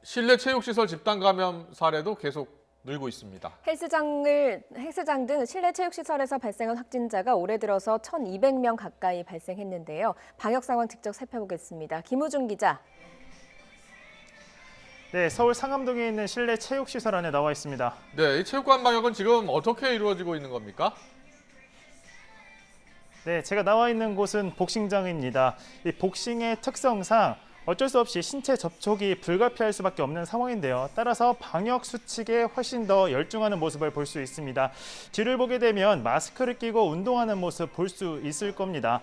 실내 체육시설 집단 감염 사례도 계속 늘고 있습니다. 헬스장 등 실내 체육시설에서 발생한 확진자가 올해 들어서 1,200명 가까이 발생했는데요. 방역 상황 직접 살펴보겠습니다. 김우중 기자. 네, 서울 상암동에 있는 실내 체육시설 안에 나와 있습니다. 네, 이 체육관 방역은 지금 어떻게 이루어지고 있는 겁니까? 네, 제가 나와 있는 곳은 복싱장입니다. 이 복싱의 특성상 어쩔 수 없이 신체 접촉이 불가피할 수밖에 없는 상황인데요. 따라서 방역 수칙에 훨씬 더 열중하는 모습을 볼 수 있습니다. 뒤를 보게 되면 마스크를 끼고 운동하는 모습 볼 수 있을 겁니다.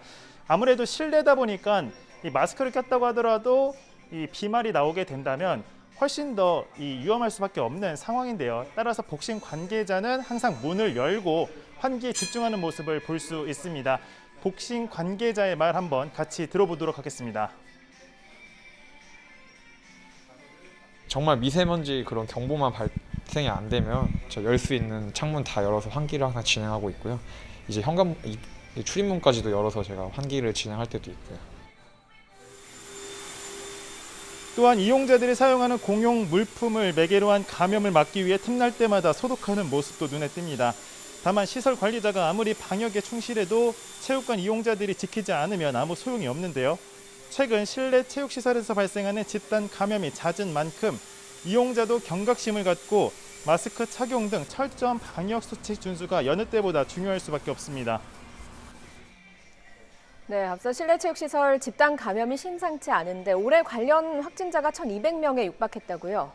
아무래도 실내다 보니까 이 마스크를 꼈다고 하더라도 이 비말이 나오게 된다면 훨씬 더 위험할 수밖에 없는 상황인데요. 따라서 복싱 관계자는 항상 문을 열고 환기에 집중하는 모습을 볼 수 있습니다. 복싱 관계자의 말 한번 같이 들어보도록 하겠습니다. 정말 미세먼지 그런 경보만 발생이 안 되면 저 열 수 있는 창문 다 열어서 환기를 항상 진행하고 있고요. 이제 현관 출입문까지도 열어서 제가 환기를 진행할 때도 있고요. 또한 이용자들이 사용하는 공용 물품을 매개로 한 감염을 막기 위해 틈날 때마다 소독하는 모습도 눈에 띕니다. 다만 시설 관리자가 아무리 방역에 충실해도 체육관 이용자들이 지키지 않으면 아무 소용이 없는데요. 최근 실내 체육시설에서 발생하는 집단 감염이 잦은 만큼 이용자도 경각심을 갖고 마스크 착용 등 철저한 방역 수칙 준수가 여느 때보다 중요할 수밖에 없습니다. 네, 앞서 실내 체육시설 집단 감염이 심상치 않은데 올해 관련 확진자가 1,200명에 육박했다고요?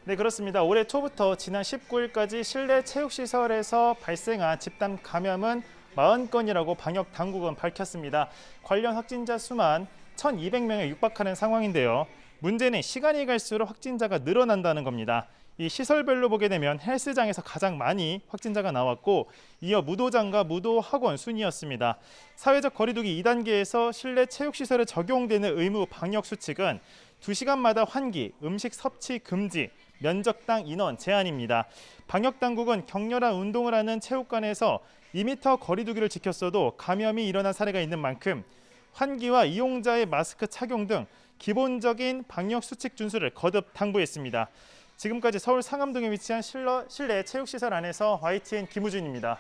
네, 그렇습니다. 올해 초부터 지난 19일까지 실내 체육시설에서 발생한 집단 감염은 40건이라고 방역 당국은 밝혔습니다. 관련 확진자 수만 1,200명에 육박하는 상황인데요. 문제는 시간이 갈수록 확진자가 늘어난다는 겁니다. 이 시설별로 보게 되면 헬스장에서 가장 많이 확진자가 나왔고 이어 무도장과 무도학원 순이었습니다. 사회적 거리두기 2단계에서 실내 체육시설에 적용되는 의무 방역 수칙은 2시간마다 환기, 음식 섭취 금지, 면적당 인원 제한입니다. 방역당국은 격렬한 운동을 하는 체육관에서 2m 거리두기를 지켰어도 감염이 일어난 사례가 있는 만큼 환기와 이용자의 마스크 착용 등 기본적인 방역 수칙 준수를 거듭 당부했습니다. 지금까지 서울 상암동에 위치한 실내 체육시설 안에서 YTN 김우준입니다.